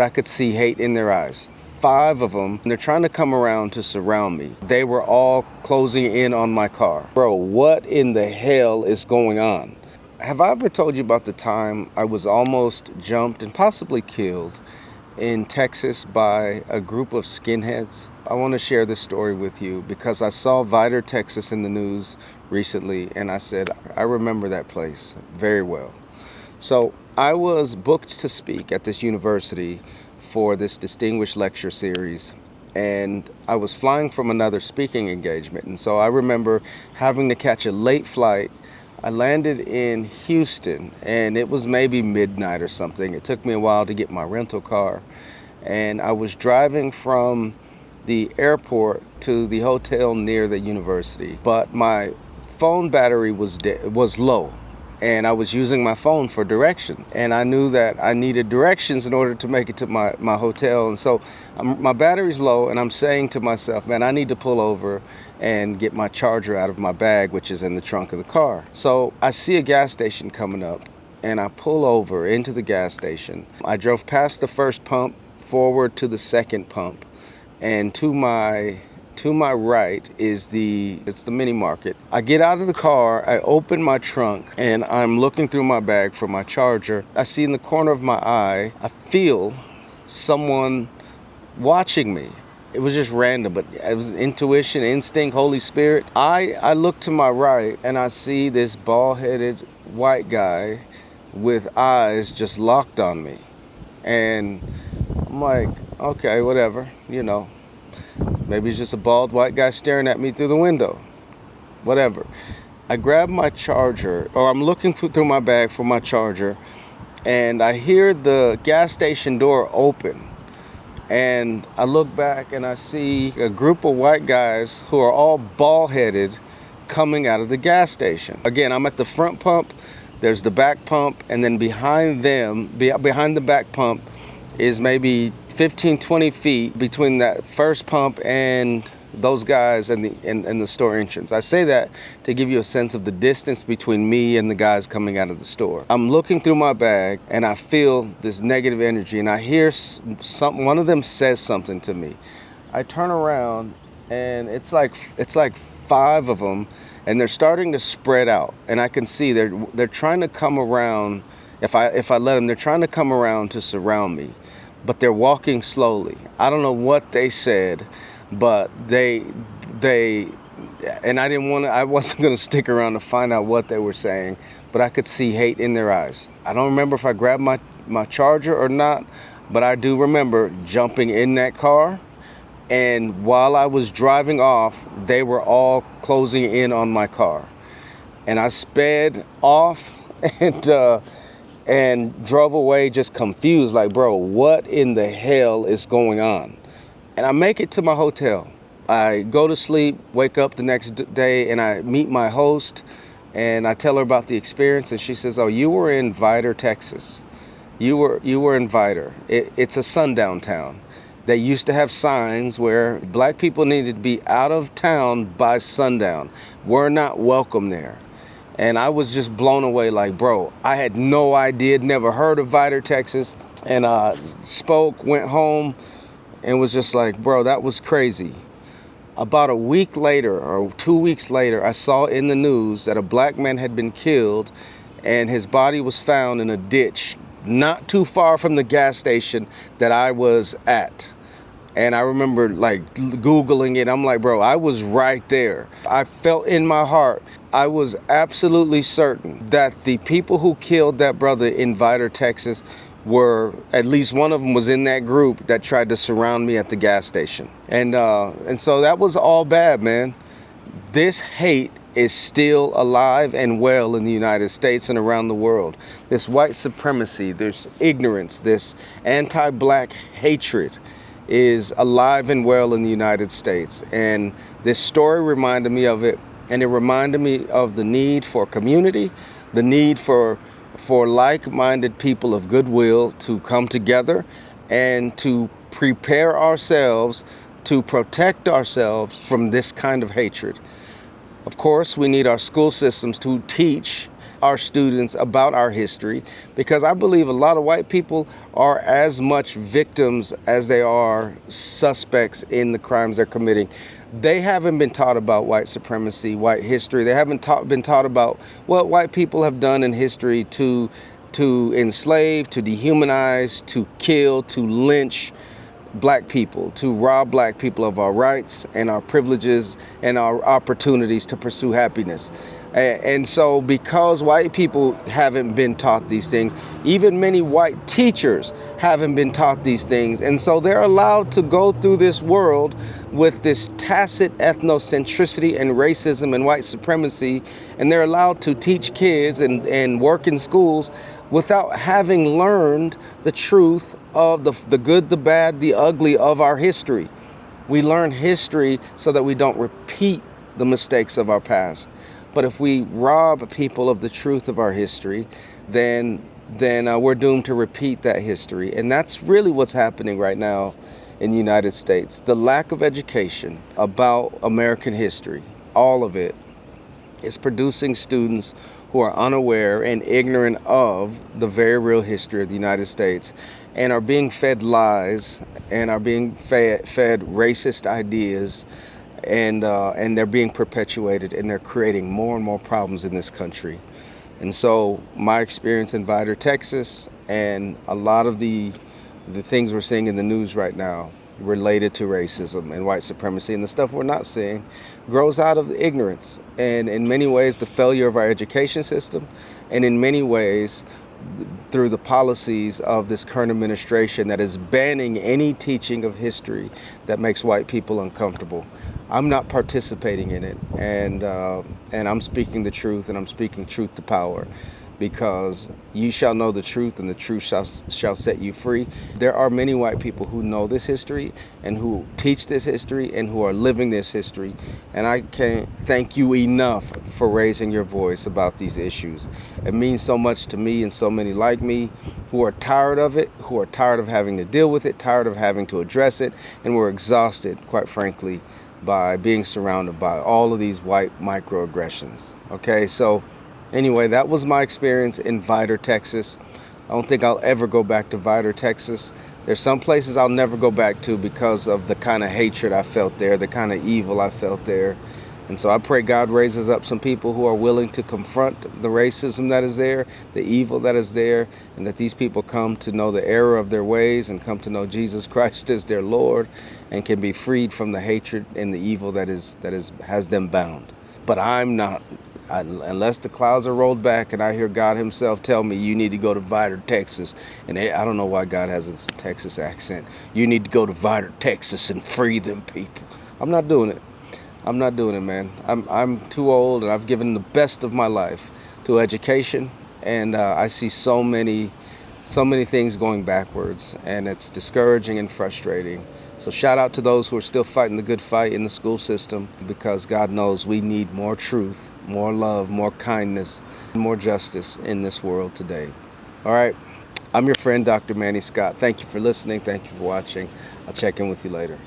I could see hate in their eyes. 5 of them, and they're trying to come around to surround me. They were all closing in on my car. Bro, what in the hell is going on? Have I ever told you about the time I was almost jumped and possibly killed in Texas by a group of skinheads? I want to share this story with you because I saw Vidor, Texas in the news recently, and I said, I remember that place very well. So I was booked to speak at this university for this distinguished lecture series, and I was flying from another speaking engagement. And so I remember having to catch a late flight. I landed in Houston, and it was maybe midnight or something. It took me a while to get my rental car, and I was driving from the airport to the hotel near the university, but my phone battery was low, and I was using my phone for directions. And I knew that I needed directions in order to make it to my hotel. And so my battery's low, and I'm saying to myself, man, I need to pull over and get my charger out of my bag, which is in the trunk of the car. So I see a gas station coming up, and I pull over into the gas station. I drove past the first pump, forward to the second pump, and to my right is it's the mini market. I get out of the car, I open my trunk, and I'm looking through my bag for my charger. I see in the corner of my eye, I feel someone watching me. It was just random, but it was intuition, instinct, Holy Spirit. I look to my right, and I see this bald-headed white guy with eyes just locked on me. And I'm like, okay, whatever, maybe it's just a bald white guy staring at me through the window. Whatever. I grab my charger, or I'm looking through my bag for my charger, and I hear the gas station door open. And I look back and I see a group of white guys who are all bald-headed coming out of the gas station. Again, I'm at the front pump, there's the back pump, and then behind the back pump is maybe 15, 20 feet between that first pump and those guys and the store entrance. I say that to give you a sense of the distance between me and the guys coming out of the store. I'm looking through my bag, and I feel this negative energy, and I hear one of them says something to me. I turn around, and it's like 5 of them, and they're starting to spread out, and I can see they're trying to come around. If I let them, they're trying to come around to surround me, but they're walking slowly. I don't know what they said, but they and I wasn't going to stick around to find out what they were saying, but I could see hate in their eyes. I don't remember if I grabbed my charger or not, but I do remember jumping in that car, and while I was driving off, they were all closing in on my car. And I sped off and drove away just confused, like, bro, what in the hell is going on? And I make it to my hotel. I go to sleep, wake up the next day, and I meet my host, and I tell her about the experience, and she says, oh, you were in Vidor, Texas. You were in Vidor. It's a sundown town. They used to have signs where black people needed to be out of town by sundown. We're not welcome there. And I was just blown away, like, bro, I had no idea, never heard of Vidor, Texas, and spoke, went home, and was just like, bro, that was crazy. About a week later, or 2 weeks later, I saw in the news that a black man had been killed, and his body was found in a ditch not too far from the gas station that I was at. And I remember like Googling it. I'm like, bro, I was right there. I felt in my heart, I was absolutely certain that the people who killed that brother in Vidor, Texas, were, at least one of them was in that group that tried to surround me at the gas station. And so that was all bad, man. This hate is still alive and well in the United States and around the world. This white supremacy, this ignorance, this anti-black hatred is alive and well in the United States. And this story reminded me of it, and it reminded me of the need for community, the need for like-minded people of goodwill to come together and to prepare ourselves to protect ourselves from this kind of hatred. Of course, we need our school systems to teach our students about our history, because I believe a lot of white people are as much victims as they are suspects in the crimes they're committing. They haven't been taught about white supremacy, white history. They haven't been taught about what white people have done in history to enslave, to dehumanize, to kill, to lynch black people, to rob black people of our rights and our privileges and our opportunities to pursue happiness. And so because white people haven't been taught these things, even many white teachers haven't been taught these things. And so they're allowed to go through this world with this tacit ethnocentricity and racism and white supremacy. And they're allowed to teach kids and work in schools without having learned the truth of the good, the bad, the ugly of our history. We learn history so that we don't repeat the mistakes of our past. But if we rob people of the truth of our history, then we're doomed to repeat that history. And that's really what's happening right now in the United States. The lack of education about American history, all of it, is producing students who are unaware and ignorant of the very real history of the United States, and are being fed lies and are being fed racist ideas, and they're being perpetuated, and they're creating more and more problems in this country. And so my experience in Vidor, Texas, and a lot of the things we're seeing in the news right now related to racism and white supremacy, and the stuff we're not seeing, grows out of ignorance, and in many ways the failure of our education system, and in many ways through the policies of this current administration that is banning any teaching of history that makes white people uncomfortable. I'm not participating in it, and I'm speaking the truth, and I'm speaking truth to power, because you shall know the truth, and the truth shall set you free. There are many white people who know this history and who teach this history and who are living this history, and I can't thank you enough for raising your voice about these issues. It means so much to me and so many like me who are tired of it, who are tired of having to deal with it, tired of having to address it, and we're exhausted, quite frankly, by being surrounded by all of these white microaggressions. Okay, so anyway, that was my experience in Vidor, Texas. I don't think I'll ever go back to Vidor, Texas. There's some places I'll never go back to because of the kind of hatred I felt there, the kind of evil I felt there. And so I pray God raises up some people who are willing to confront the racism that is there, the evil that is there, and that these people come to know the error of their ways and come to know Jesus Christ as their Lord, and can be freed from the hatred and the evil that has them bound. But I'm not. Unless the clouds are rolled back and I hear God himself tell me you need to go to Vidor, Texas, and I don't know why God has a Texas accent. You need to go to Vidor, Texas and free them people. I'm not doing it. I'm not doing it, man. I'm too old, and I've given the best of my life to education, and I see so many things going backwards, and it's discouraging and frustrating. So shout out to those who are still fighting the good fight in the school system, because God knows we need more truth, more love, more kindness, more justice in this world today. All right, I'm your friend, Dr. Manny Scott. Thank you for listening. Thank you for watching. I'll check in with you later.